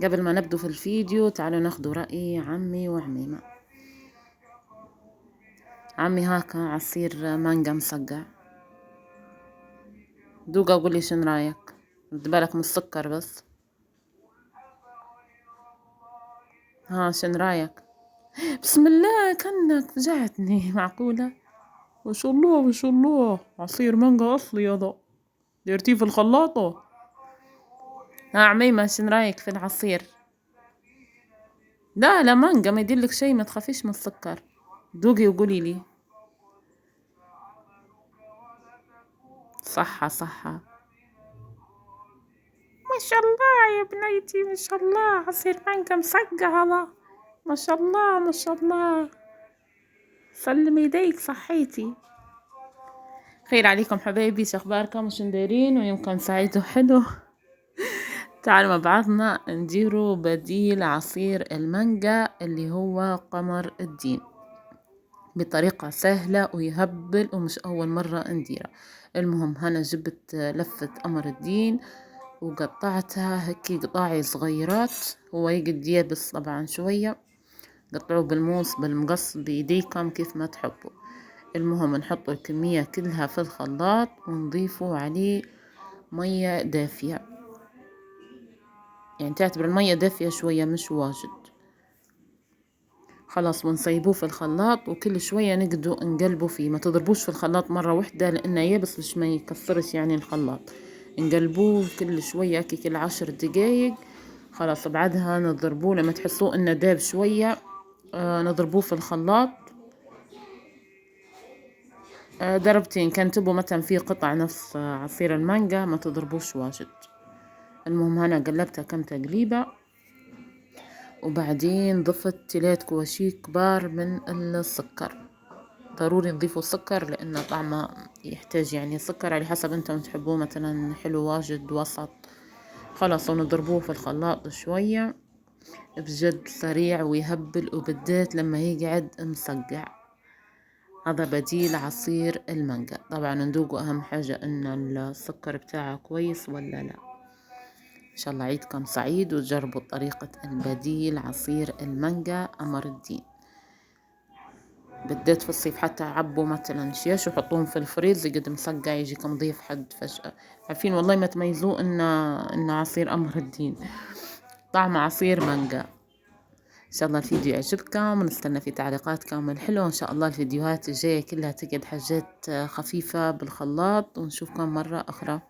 قبل ما نبدو في الفيديو تعالوا ناخدوا رأي عمي وعميمة. عمي هاكا عصير مانجا مسقع، دوقا قولي شن رايك. رد بالك من السكر بس. ها شن رايك؟ بسم الله كأنك فجعتني. معقولة؟ ما شاء الله ما شاء الله، عصير مانجا أصلي هذا، ديرتيه في الخلاطة. ها عميمة شن رايك في العصير؟ لا مانجا ما يديرلك شي، ما تخافيش من السكر. دوقي وقولي لي. صحة. ما شاء الله يا بنيتي، ما شاء الله، عصير مانجا مسقع هذا، ما شاء الله ما شاء الله. سلم يديك صحيتي. خير عليكم حبايبي، شو اخباركم وشن دايرين ويومكم سعيد وحلو. تعالوا مع بعضنا نديروا بديل عصير المانجا اللي هو قمر الدين بطريقة سهلة ويهبل ومش أول مرة نديرها. المهم هنا جبت لفة قمر الدين وقطعتها هيك قطاعي صغيرات، هو يقد يابس طبعا شوية، قطعوه بالموس بالمقص بإيديكم كيف ما تحبوا. المهم نحطوا الكمية كلها في الخلاط ونضيفوا عليه مية دافية، يعني تعتبر المية دافية شوية مش واجد. خلاص ونصيبوه في الخلاط وكل شوية نقدوا نقلبوا فيه، ما تضربوش في الخلاط مرة واحدة لأنه يابس باش ما يكسرش يعني الخلاط. نقلبوه كل شوية كل 10 دقايق. خلاص بعدها نضربوه لما تحسوه انه داب شوية. نضربوه في الخلاط ضربتين. كان تبوا مثلا فيه قطع نفس عصير المانجا ما تضربوش واجد. المهم هنا قلبتها كم تقليبة وبعدين ضفت 3 كواشي كبار من السكر. ضروري نضيفوا سكر لأن طعمه يحتاج يعني سكر على حسب انتم تحبوه، مثلا حلو واجد وسط. خلاص ونضربوه في الخلاط شوية بجد سريع ويهبل، وبالذات لما يقعد مسقع. هذا بديل عصير المانجا. طبعا ندوقوا أهم حاجة إن السكر بتاعه كويس ولا لا. إن شاء الله عيدكم سعيد وتجربوا طريقة البديل عصير المانجا قمر الدين، بالذات في الصيف. حتى عبوا مثلا شيش وحطوهم في الفريز يقد مسقع يجيكم ضيف حد فجأة. عارفين والله ما تميزوه إن عصير قمر الدين، طعم عصير مانجا. ان شاء الله الفيديو يعجبكم ونستنى في تعليقاتكم الحلوة. ان شاء الله الفيديوهات الجاية كلها تقعد حاجات خفيفة بالخلاط، ونشوفكم مرة اخرى.